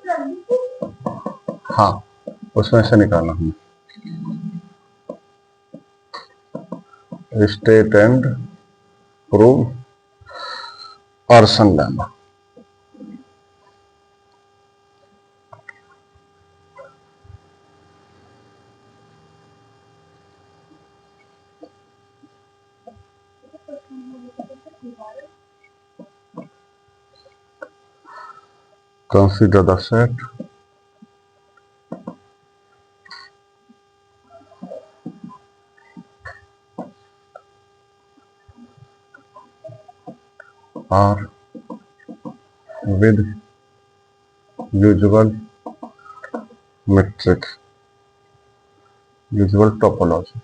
हाँ, उसमें से निकालना हमें state and prove arson lemma. Consider the set R with usual metric, usual topology.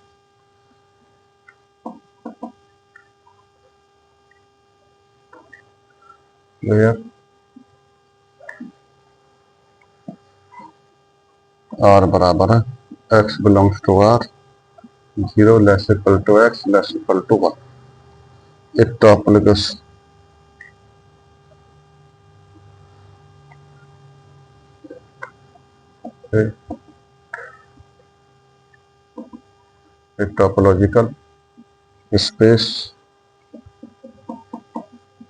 Where R बराबर है x belongs to R, 0 less equal to x less equal to 1. एक topology a topological space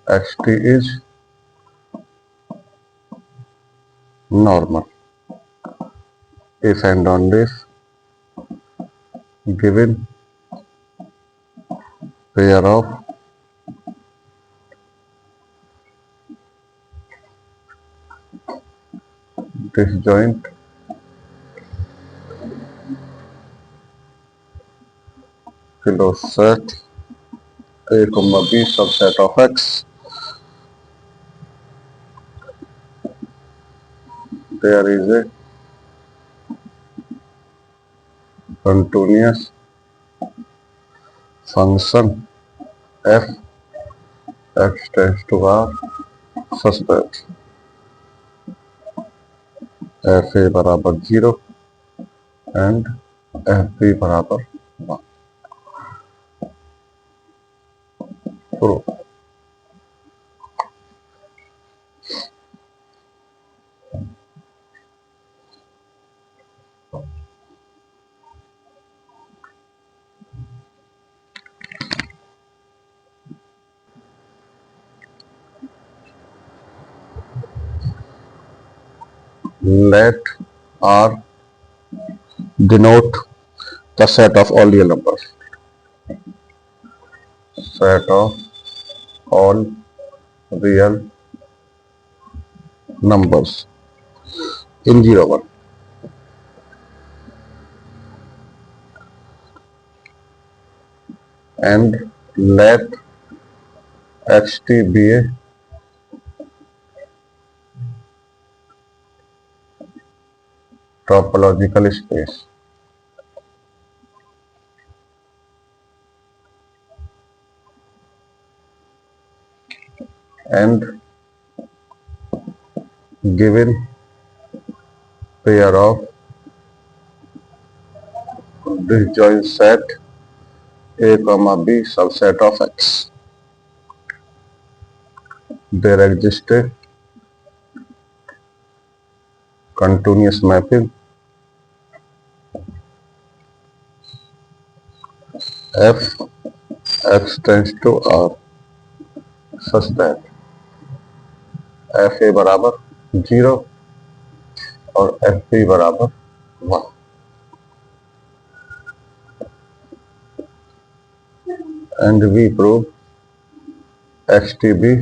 xt is normal if and only if given pair of disjoint set a comma b subset of x. There is a continuous function f x tends to r such that f a बराबर 0 and f b बराबर 1. Proof. Let R denote the set of all real numbers. Set of all real numbers in 0 1 and let xt be a topological space and given pair of disjoint set a comma b subset of x. There exists a continuous mapping f x tends to r such that f a बराबर 0 और f b बराबर 1. And we prove xt be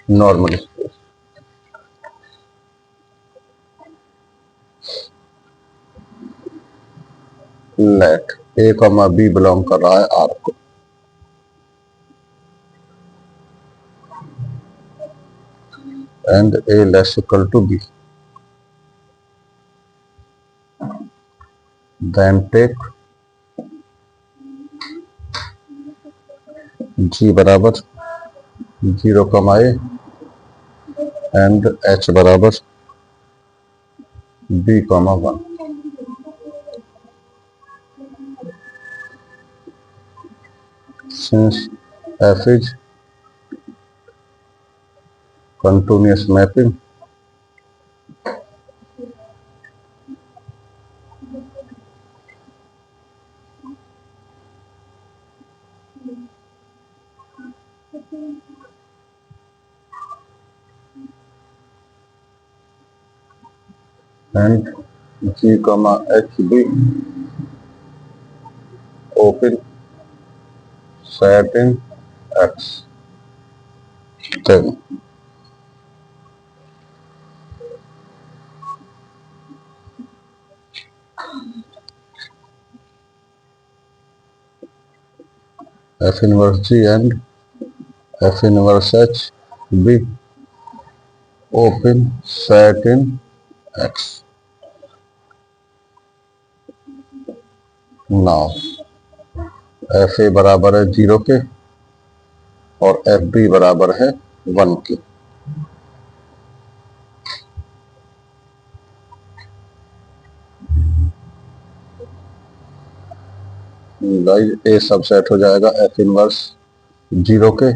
normal space. Let a comma b belong कर रहा है R को and a less equal to b. Then take g बराबर 0 कमा a and h बराबर b कमा 1. Since f is continuous mapping and G comma HB open set in X. Then F inverse G and F inverse H B open set in X. Now F A बराबर है 0 के और F B बराबर है 1 के। Guys ए subset हो जाएगा F inverse 0 के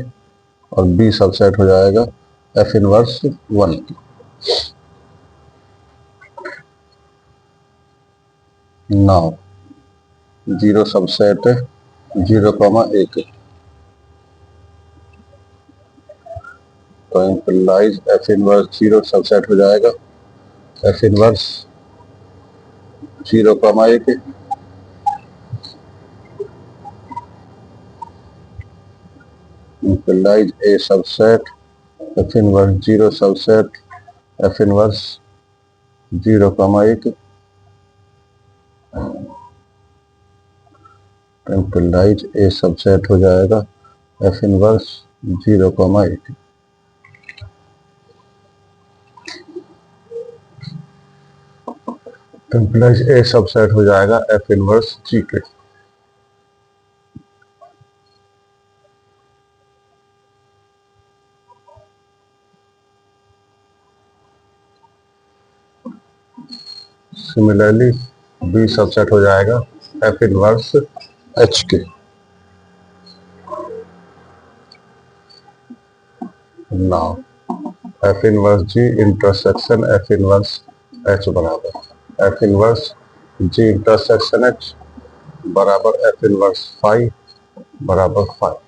और बी सबसेट हो जाएगा एफ इनवर्स 1 के। नाउ 0 सबसेट है 0 कॉमा 1 है, तो इंप्लाइज एफ इनवर्स 0 सबसेट हो जाएगा एफ इनवर्स 0 कॉमा 1 है, implies A subset F inverse 0 subset F inverse 0 comma 1 है, इंप्लाइज ए सबसेट हो जाएगा F inverse 0 comma 1 implies A subset हो जाएगा एफ इनवर्स जी के। सिमिलरली बी सबसेट हो जाएगा एफ इनवर्स एच के। Now F inverse G intersection F inverse H बराबर F inverse G intersection H बराबर एफ इनवर्स फाइव बराबर 5।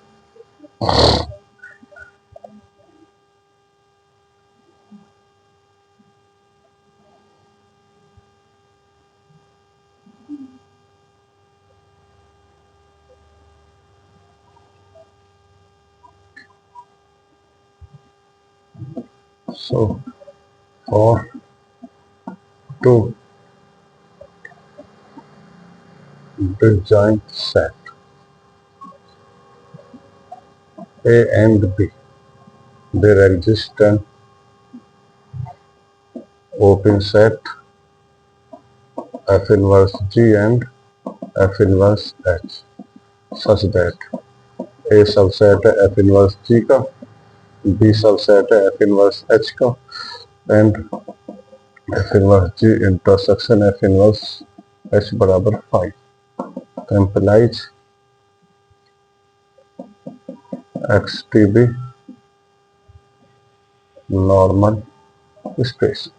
So for two disjoint set A and B, there exists an open set F inverse G and F inverse H such that A subset है F inverse G का, B subset है F inverse H का and F inverse G intersection F inverse H बराबर 5 implies XTB normal space।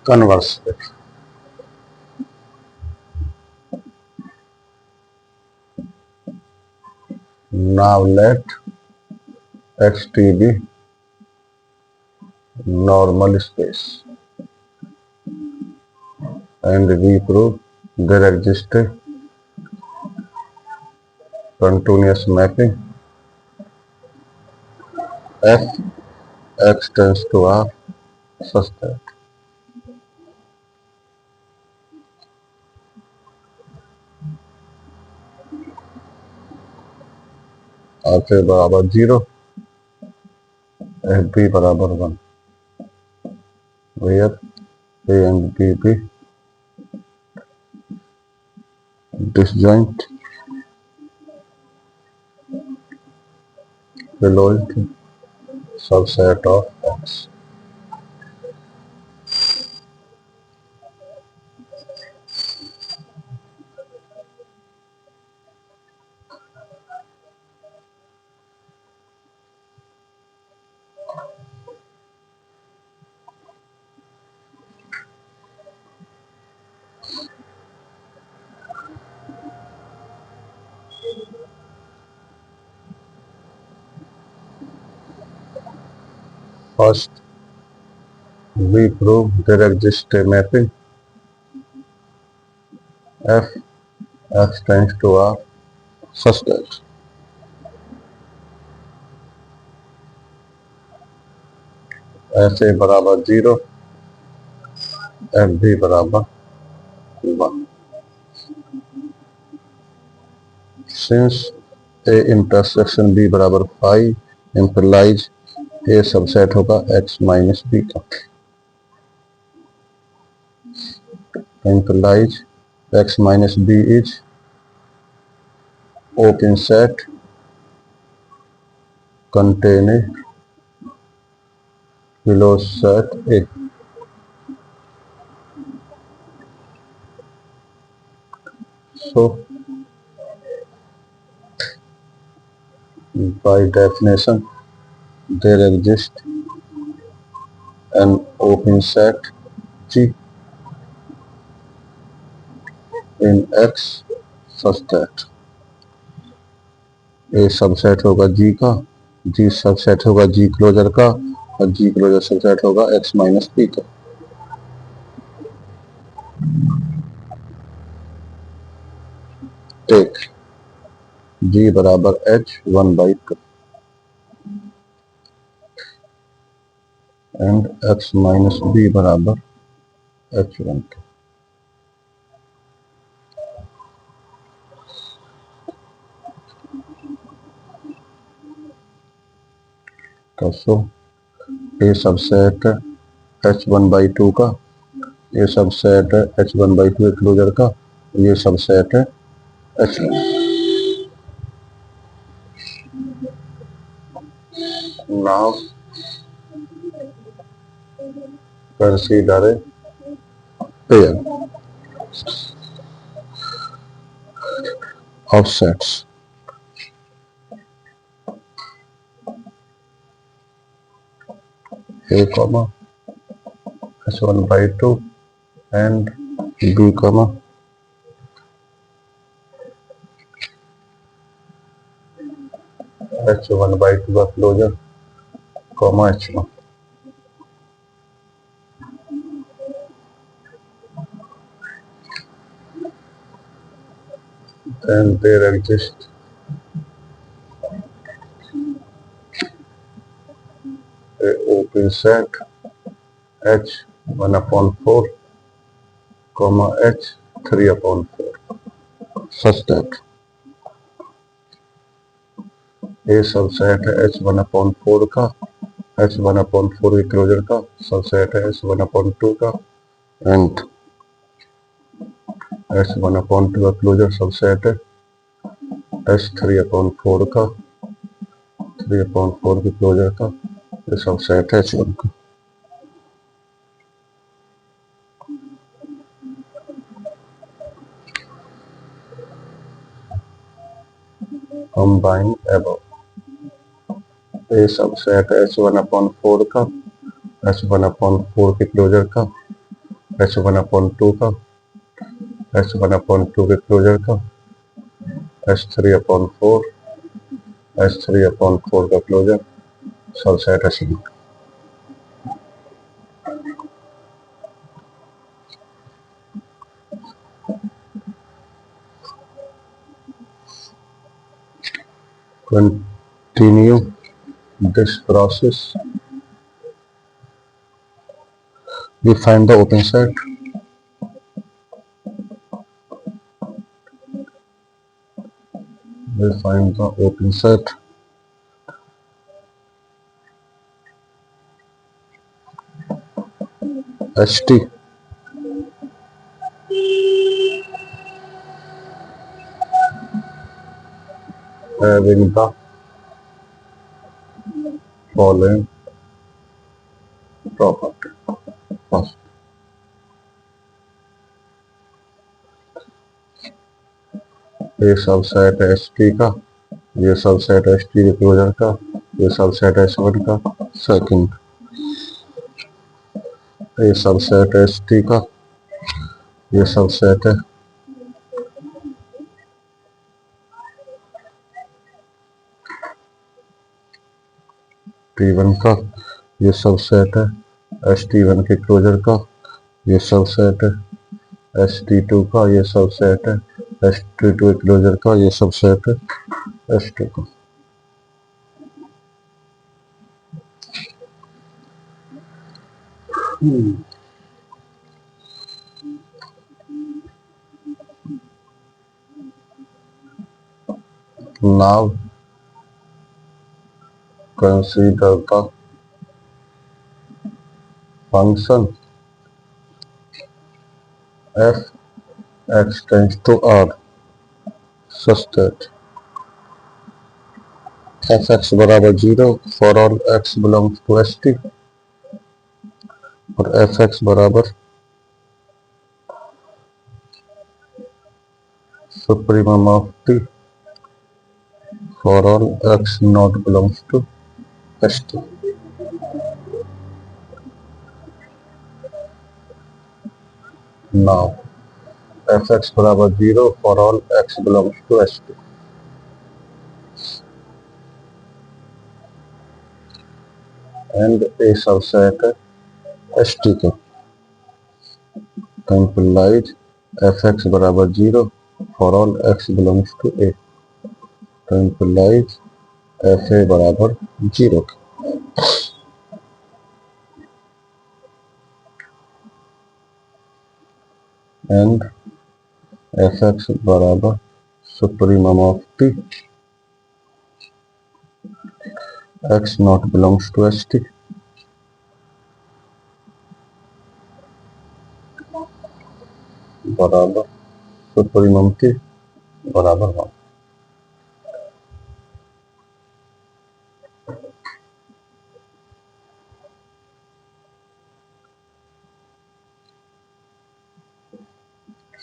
Converse now let XT be normal space and we prove there exists a continuous mapping F X tends to R such that R बराबर 0, FB बराबर 1, where A and B be disjoint below subset of X. First, we prove there exists a mapping F X tends to R such that FA बराबर 0, FB बराबर 1. Since A intersection B बराबर phi implies A subset होगा X minus B का, implies X minus B is open set containing below set A. So, by definition, there exists an open set G in X such that A subset होगा G का, G subset होगा G closure का, और G closure subset होगा X minus B का. Take G बराबर H 1/2 and X minus B बराबर H1. तो सो A सबसेट H1/2 का, ये सबसेट H1/2 क्लोजर का, ये सबसेट है H1. Now consider a pair of sets A comma H1/2 and B comma H1/2 का closure comma H1. Then there exists a open set H1/4 comma H3/4 such that A subset है H1/4 का, H1/4 के closure का subset है H1/2 का, and H1/2 का closure subset है H3/4 का, 3/4 के क्लोजर का ये सबसेट है H1 का. Combine above. A subset H1/4 का, H1/4 के क्लोजर का, H1/2 का, H1/2 के क्लोजर का, H3/4, H3/4 का क्लोजर सबसेट H1 का. Continue this process. We find the open set. We find the open set H T having the following property. First, ये subset H T का, ये subset H T के closure का, ये subset H one का। Second, ये subset H T का, ये सबसेट है टी वन का, ये सबसेट है एच टी वन के क्लोजर का, ये सबसेट है एच टी टू का, ये सबसेट है एच टी टू के क्लोजर का, ये सबसेट है एच टी का। Now consider the function f x tends to r such that fx बराबर 0 for all x belongs to st और fx बराबर supremum of t for all x not belongs to st। Now fx बराबर 0 for all x belongs to st। and a subset st का, तो implies fx बराबर 0 for all x belongs to a, तो implies fa बराबर 0 का। and fx बराबर supremum of t x not belongs to st बराबर supremum t बराबर 1।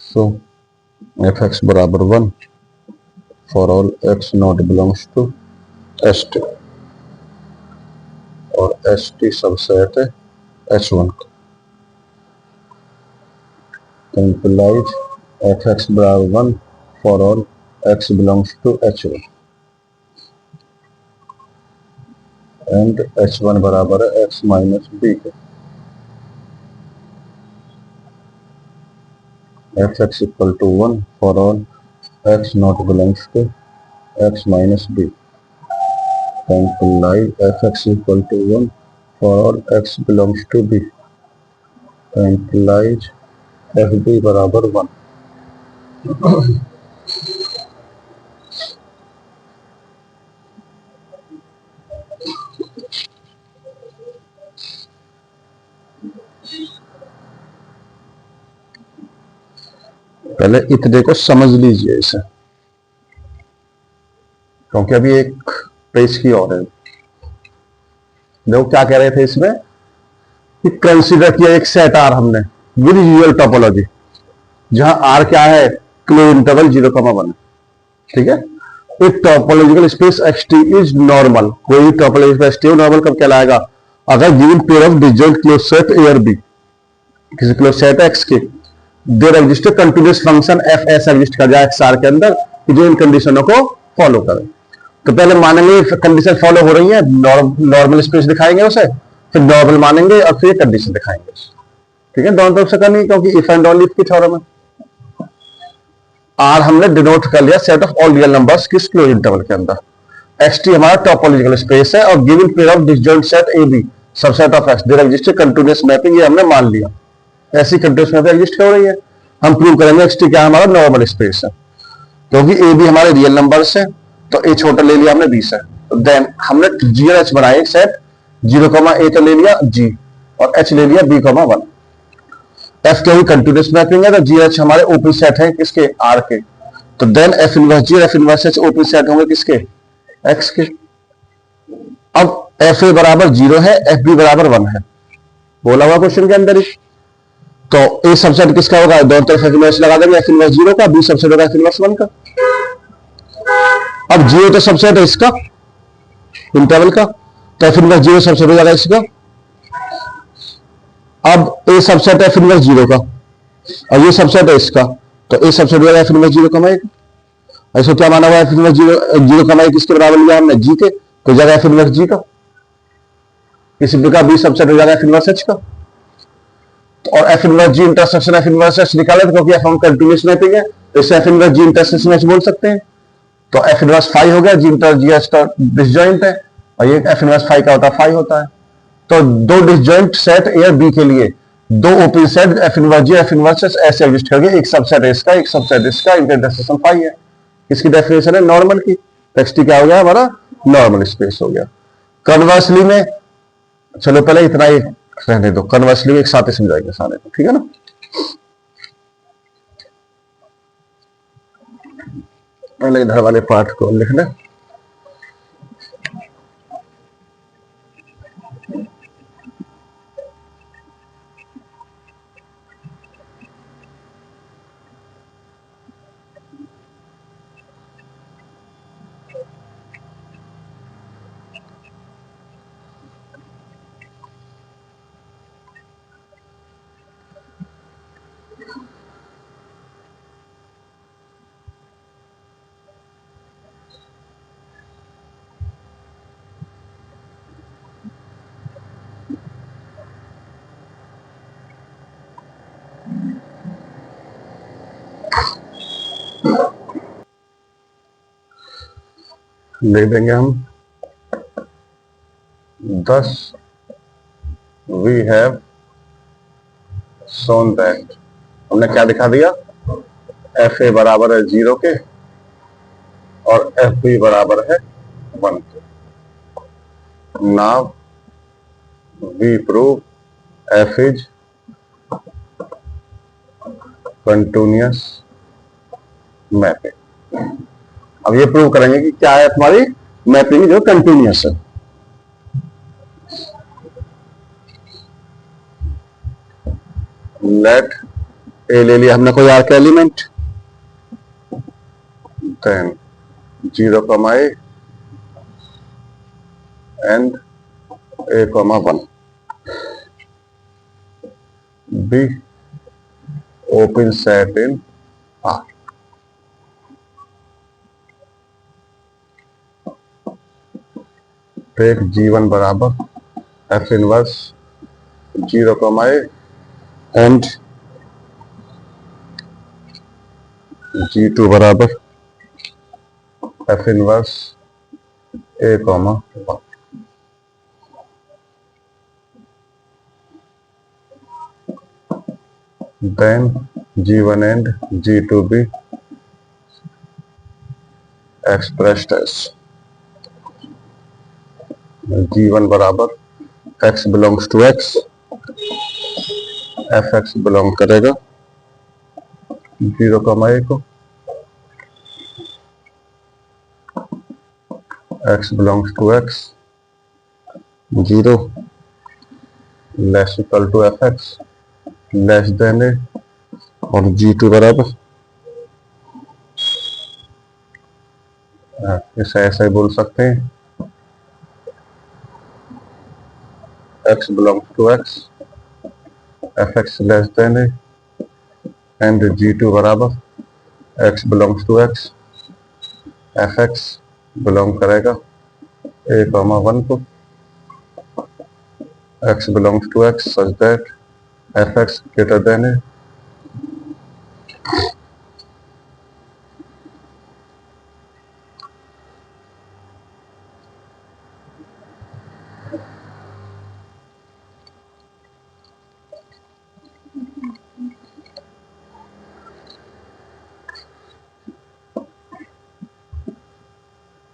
So fx बराबर 1 for all x not belongs to st और st subset है h1 का, तो implies fx बराबर 1 for all x belongs to h1 and h1 बराबर है x माइनस b के। fx equal to 1 for all x not belongs to x minus b, तो implies fx equal to 1 for all x belongs to b, तो implies fb बराबर 1। पहले इतने को समझ लीजिए इसे, क्योंकि अभी एक पेज की और है। देखो क्या कह रहे थे इसमें कि कंसीडर किया एक सेट आर हमने विद यूजुअल टोपोलॉजी, जहां आर क्या है, क्लोज इंटरवल 0,1 है। ठीक है, एक topological space X T is normal. कोई भी टोपोलॉजिकल स्पेस टी नॉर्मल कब कहलाएगा, अगर given pair of disjoint close set A और बी, किसी क्लोज सेट एक्स के there exist continuous function F S exist कर जाए एक्स आर के अंदर, जो इन कंडीशनों को फॉलो करे। तो पहले मानेंगे कंडीशन फॉलो हो रही है, नॉर्मल स्पेस दिखाएंगे उसे, फिर नॉर्मल मानेंगे और फिर कंडीशन दिखाएंगे। ठीक है, दोनों तरफ से करनी है, क्योंकि इफ एंड ओनली इफ की थ्योरम है। आर हमने डिनोट कर लिया set of all real numbers किस क्लोज इंटरवल के अंदर। एक्स टी हमारा टोपोलॉजिकल स्पेस है और given pair of disjoint set A B subset of X there exist continuous mapping, ये हमने मान लिया। ऐसी कंटीन्यूअस मैपिंग एग्जिस्ट हो रही है, हम प्रूव करेंगे एक्स टी क्या हमारा नॉर्मल स्पेस है, क्योंकि ए बी हमारे रियल नंबर्स है, तो ए छोटा ले लिया हमने 20 है। तो देन हमने जी और एच बनाए सेट, 0, a तो ले लिया g और h ले लिया b, 1। एफ क्योंकि कंटिन्यूस मैपिंग है तो जी एच हमारे ओपी सेट है किसके आर के, तो देन एफ इनवर्स जी और F inverse H OP set होंगे किसके एक्स के। अब एफ ए बराबर 0 है, एफ बी बराबर 1 है, बोला हुआ क्वेश्चन के अंदर ही। तो ए सबसेट किसका होगा, दोनों तरफ एफ इनवर्स लगा देंगे, एफ इनवर्स 0 का, बी सबसेट होगा एफ इनवर्स 1 का। अब 0 तो सबसेट है इसका इंटरवल का, तो एफ इनवर्स 0 सबसेट हो जाएगा इसका। अब ए सबसेट है एफ इनवर्स 0 का और ये सबसेट है इसका, तो ए सबसेट हो जाएगा एफ इनवर्स 0 कमाएगा। ऐसा क्या माना हुआ है, एफ इनवर्स 0 कमाएगा किसके बराबर लिया हमने, जी के, तो जाएगा एफ इनवर्स जी का। इसी प्रकार बी सबसेट हो जाएगा एफ इनवर्स एच का। और F inverse G intersection F inverse H निकाले, क्योंकि एफ हम कंटिन्यूस मैपिंग है तो इसे F inverse G intersection H बोल सकते हैं। तो एफ इनवर्स फाई हो गया, जी इंटर जी एच का डिसजॉइंट है और ये एफ इनवर्स फाई का होता है, फाई होता है। तो दो डिसजॉइंट सेट ए और बी के लिए दो ओपन सेट एफ इनवर्स जी एफ इनवर्स एच ऐसे एग्जिस्ट करेंगे, एक सबसेट इसका एक सबसेट इसका, इनका इंटरसेक्शन फाई है। इसकी डेफिनेशन है नॉर्मल की, टेक्स्ट क्या हो गया हमारा, नॉर्मल स्पेस हो गया। कन्वर्सली में चलो पहले इतना ही रहने दो, कन्वर्सली में एक साथ ही समझाएंगे सारे को, ठीक है ना। पहले इधर वाले पार्ट को लिख लें। लिख देंगे हम 10 वी हैव shown दैट, हमने क्या दिखा दिया, एफ ए बराबर है 0 के और एफ बी बराबर है 1 के। Now we prove F is continuous mapping. अब ये प्रूव करेंगे कि क्या है हमारी मैपिंग जो कंटिन्यूअस है। लेट ए ले लिया हमने कोई आर का element, then 0, A and A, 1 B open set in R. Take G1 बराबर F inverse 0, A and G2 बराबर F inverse A, 1। Then G1 and G2 be expressed as G1 बराबर x belongs to x, fx belong करेगा 0, ए को, x belongs to x 0 less equal to fx less than A, और G2 बराबर इसे ऐसा ही बोल सकते हैं, x belongs to x fx less than A and G2 बराबर x belongs to x fx belong करेगा a, 1 को, x belongs to x such that fx greater than a।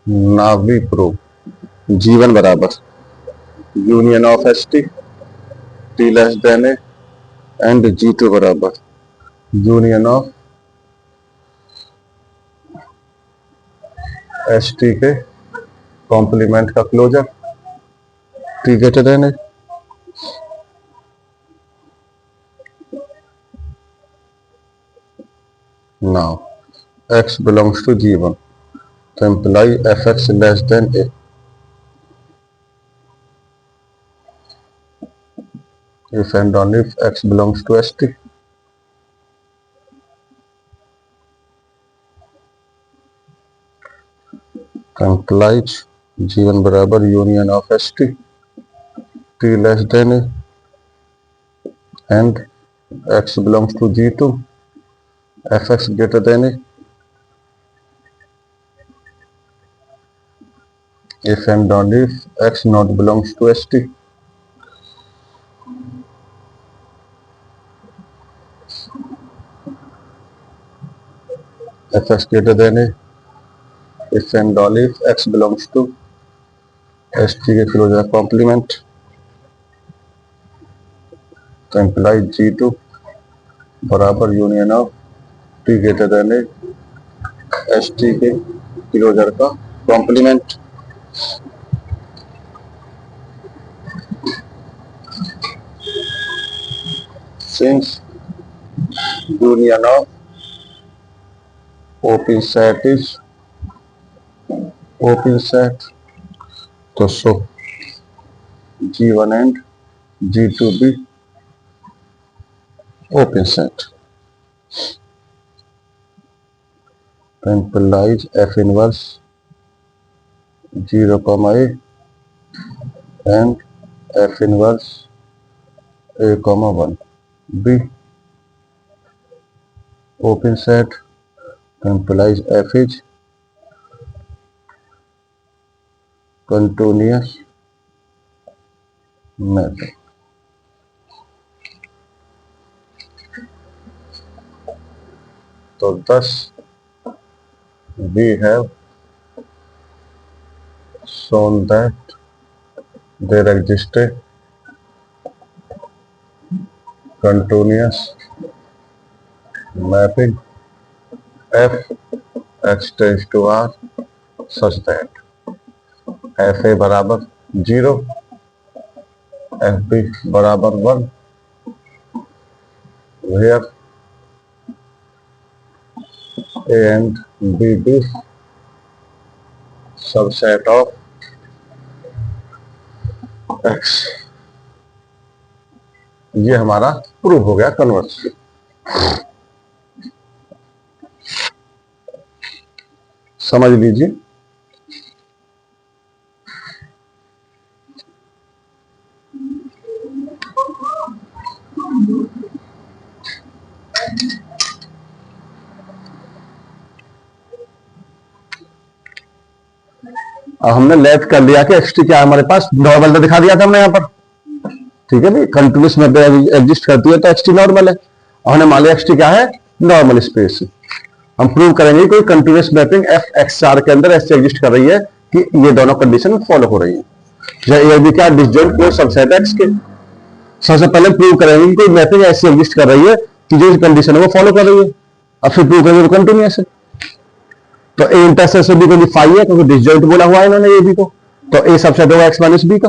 Now we prove G1 बराबर union of S T, T less than A and G2 बराबर union of ST के complement का closure T greater then है। Now X belongs to G1 तो imply Fx less than A। If and only if X belongs to ST तो implies G1 बराबर union of ST T less than A and X belongs to G2 Fx greater than A if and only if X not belongs to ST Fx greater than A if and only if X belongs to ST के closure complement तो imply G2 बराबर union of T greater than A ST के closure का complement. Since union of open set is open set तो so G1 and G2 भी open set implies F inverse 0 comma A and F inverse A comma 1 B open set implies F is continuous mapping। तो thus we have shown that there exists a continuous mapping f x tends to r such that f a बराबर 0 f b बराबर 1 where A and B be subset of X। ये हमारा proof हो गया converse. समझ लीजिए अब हमने लेट कर लिया कि एक्सटी क्या है हमारे पास नॉर्मल तो दिखा दिया था हमने यहाँ पर। ठीक है भाई कंटिन्यूस में एग्जिस्ट करती है तो एक्सटी नॉर्मल है और हमने मान लिया एक्सटी क्या है नॉर्मल स्पेस। हम प्रूव करेंगे कोई continuous mapping F X R के अंदर ऐसे एग्जिस्ट कर रही है कि ये दोनों कंडीशन फॉलो हो रही है। ये भी क्या डिसजॉइंट क्लोज सबसेट एक्स के। सबसे पहले प्रूव करेंगे कि कोई मैपिंग ऐसी एग्जिस्ट कर रही है कि जो कंडीशन है वो फॉलो कर रही है। अब फिर प्रूव करेंगे वो कंटिन्यूस है। तो ए इंटरसेक्शन बी को डिफाई है क्योंकि डिसजॉइंट बोला हुआ है इन्होंने ए बी को तो ए सबसेट होगा एक्स माइनस बी का।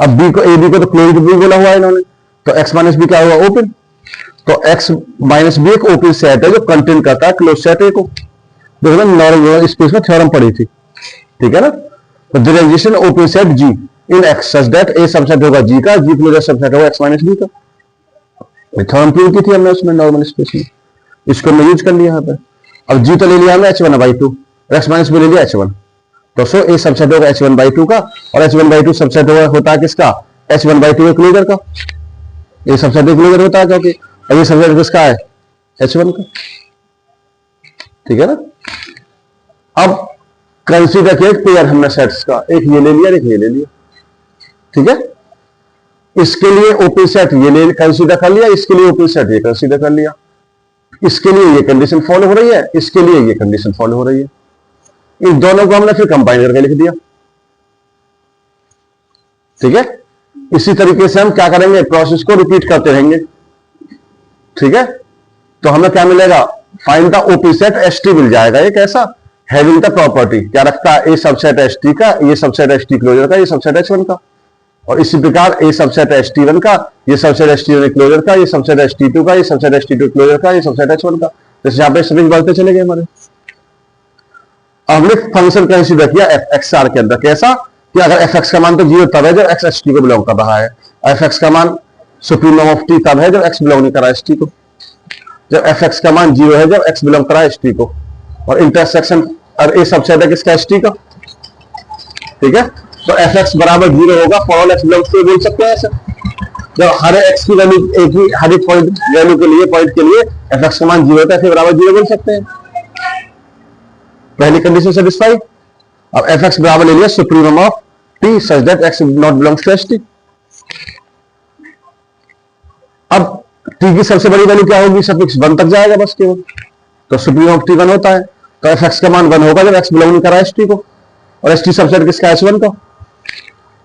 अब बी को ए बी को तो क्लोज्ड बी बोला हुआ है इन्होंने तो एक्स माइनस बी क्या होगा ओपन। तो एक्स माइनस बी एक ओपन सेट है जो कंटेन करता है क्लोज सेट ए को। देखो ना नॉर्मल स्पेस में थ्योरम पढ़ी थी ठीक है ना। तो there exist open set G in X such that A subset होगा जी का जी क्लोजर सबसेट होगा एक्स माइनस बी का। थ्योरम प्रूव की थी हमने उसमें नॉर्मल स्पेस में इसको हमने यूज कर लिया यहाँ पे। अब जी तो ले लिया हमने h1/2 एक्स माइनस बी ले लिया h1 तो सो ए सबसेट होगा h1/2 का और h1/2 सबसेट होता है किसका h1/2 क्लोजर का। ये सबसेट क्लोजर होता है क्योंकि ये सबसेट किसका है h1 का। ठीक है ना। अब कंसीडर किया एक पेयर हमने सेट्स का एक ये ले लिया एक ये ले लिया। ठीक है इसके लिए ओपन सेट ये ले कंसीडर कर लिया इसके लिए ओपन सेट ये कंसीडर कर लिया। इसके लिए ये कंडीशन फॉलो हो रही है इसके लिए ये कंडीशन फॉलो हो रही है। इन दोनों को हमने फिर कंबाइन करके लिख दिया। ठीक है इसी तरीके से हम क्या करेंगे प्रोसेस को रिपीट करते रहेंगे। ठीक है, तो हमें क्या मिलेगा, find the OP set S T मिल जाएगा। ये कैसा, हैविंग द प्रॉपर्टी क्या रखता है, ए सबसेट एस टी का, ये सबसेट एस टी क्लोजर का, ये सबसेट एच वन का, और इसी प्रकार A subset S T one का, ये subset S T one closure का, ये सबसेट एस टी टू का, ये subset S T two closure का, ये सबसेट एच वन का। जैसे यहाँ पे सभी बढ़ते चले गए हमारे। हमने फंक्शन कंसीडर किया एफ एक्स आर के अंदर, कैसा कि अगर एफ एक्स का मान तो जीरो तब है जब एक्स एस टी को बिलोंग कर रहा है, एफ एक्स का मान सुप्रीमम ऑफ टी तब है जब एक्स बिलोंग नहीं कर रहा है एस टी को, जब एफ एक्स का मान जीरो है जब एक्स बिलोंग कर रहा है एस टी को, और इंटरसेक्शन और ए सबसेट है किसका, एस टी का। ठीक है, तो एफ एक्स बराबर जीरो होगा for all X belongs to, बोल सकते हैं ऐसे, जब हर एक्स की वैल्यू एक ही, हर एक पॉइंट वैल्यू के लिए, पॉइंट के लिए एफ एक्स का मान जीरो होता है, फिर बराबर जीरो बोल सकते हैं। पहली कंडीशन सेटिस्फाई। अब एफ एक्स बराबर ले लिया supremum of T such that X not belongs to S T. अब टी की सबसे बड़ी वैल्यू क्या होगी, सफिक्स 1 तक जाएगा बस केवल, तो सुप्रीमम ऑफ टी 1 होता है, तो एफ एक्स का मान 1 होगा जब एक्स बिलोंग नहीं कर रहा है एस टी को, और एस टी सबसेट किसका, एच वन का,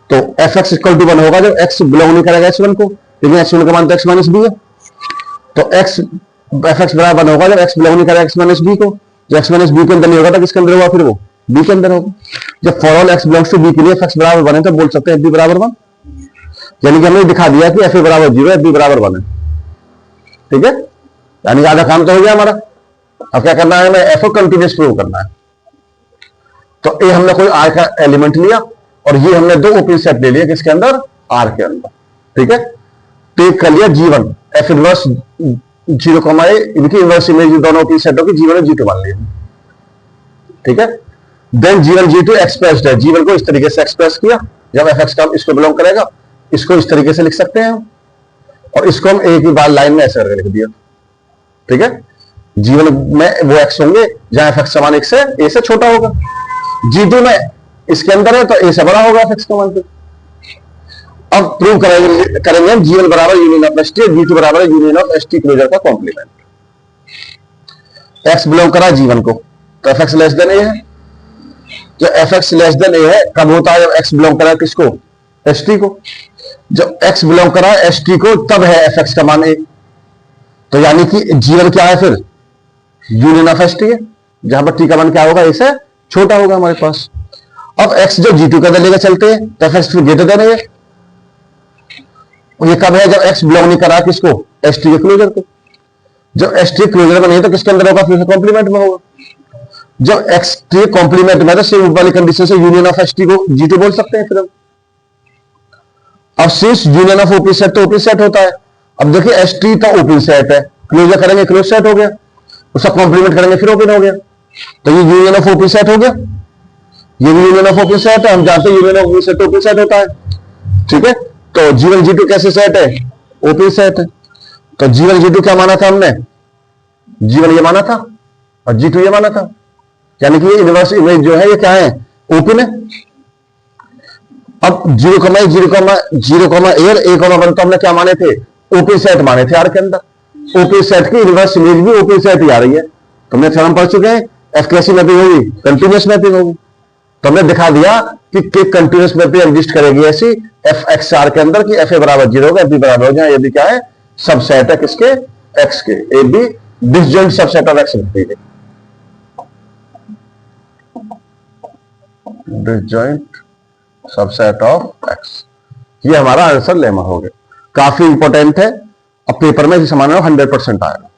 तो एफ एक्स इक्वल टू 1 होगा जब एक्स बिलोंग नहीं करेगा एच वन को, लेकिन एच वन का मान तो एक्स माइनस बी है, तो एक्स एफ एक्स बराबर 1 होगा जब एक्स बिलोंग नहीं करेगा एक्स माइनस बी को, जब एक्स माइनस बी के अंदर नहीं होगा तो किसके अंदर होगा, फिर वो बी के अंदर होगा। जब for all X belongs to B के लिए एफ एक्स बराबर 1 है तो बोल सकते हैं एफ बी बराबर 1, यानी कि हमने दिखा दिया कि एफ ए बराबर 0 एफ बी बराबर 1 है। ठीक है, यानी आधा काम तो हो गया हमारा। अब क्या करना है, हमें एफ को कंटिन्यूस प्रूव करना है। तो ए हमने कोई आर का एलिमेंट लिया और ये हमने दो ओपन सेट ले लिया किसके अंदर, आर के अंदर। ठीक है, टेक कर लिया G1 एफ इनवर्स 0, ए, इनकी इनवर्स इमेज दोनों ओपन सेटों की G1 और G2 मान लिया। ठीक है, देन G1 G2 एक्सप्रेस्ड है, G1 को इस तरीके से एक्सप्रेस किया, जब एफ एक्स का इसको बिलोंग करेगा, इसको इस तरीके से लिख सकते हैं, और इसको हम एक ही बार लाइन में ऐसे करके लिख दिया। ठीक है, G1 में वो एक्स होंगे जहां एफ एक्स का मान 1 से ए से छोटा होगा, G2 में इसके अंदर है तो ए से बड़ा होगा एफ एक्स का मान। अब प्रूव करेंगे हम G1 बराबर union of S T, G2 बराबर union of S T closure का कॉम्प्लीमेंट। एक्स बिलोंग करा G1 को, तो F X less than A है, जो F X less than A है कब होता है, जब एक्स बिलोंग करा किसको, एस टी को, जब एक्स बिलोंग करा एस टी को तब है एफ एक्स का मान ए, तो यानी कि G1 क्या है फिर, यूनियन ऑफ एस टी है, जहां पर टी का मान क्या होगा, ए से छोटा होगा हमारे पास। अब x जो G2 के अंदर लेकर चलते हैं तो एफ एक्स फिर ग्रेटर देन ए, ये कब है, जब x बिलोंग नहीं करा किसको, एस टी के क्लोजर को, जब एस टी क्लोजर में नहीं तो किसके अंदर होगा, फिर कॉम्प्लीमेंट में होगा। जब एक्स टी कॉम्प्लीमेंट में तो सेम वाली कंडीशन से यूनियन ऑफ एस टी को G2 बोल सकते हैं फिर हम। अब since union of open set तो ओपन सेट होता है, अब देखिए एस टी तो ओपन सेट है, क्लोजर करेंगे क्लोज सेट हो गया, उसका कॉम्प्लीमेंट करेंगे फिर ओपन हो गया, तो ये यूनियन ऑफ ओपन सेट हो गया, ये भी यूनियन ऑफ ओपन सेट है, हम जानते हैं union of open set open set होता है। ठीक है, तो G1 G2 कैसे सेट है, ओपन सेट है, तो G1 G2 क्या माना था हमने, G1 ये माना था और G2 ये माना था, यानी कि ये इनवर्स इमेज जो है ये क्या है, ओपन है। अब 0, 0, 0, a, a, 1 तो हमने क्या माने थे, ओपन सेट माने थे आर के अंदर, ओपन सेट की इनवर्स इमेज भी ओपन सेट ही आ रही है, तो हमने थ्योरम पढ़ चुके हैं, एफ कैसी मैपिंग होगी, कंटिन्यूअस मैपिंग होगी, तो हमने दिखा दिया कि कंटिन्यूअस मैपिंग एग्जिस्ट करेगी ऐसी एफ एक्स आर के अंदर कि एफ ए बराबर 0 होगा, एफ बी बराबर हो जाए, ये भी क्या है, सबसेट है किसके, एक्स के, A B disjoint subset of X, disjoint subset of X, ये हमारा आंसर लेमा हो गया। काफी इंपॉर्टेंट है, अब पेपर में इसे समान 100% आएगा।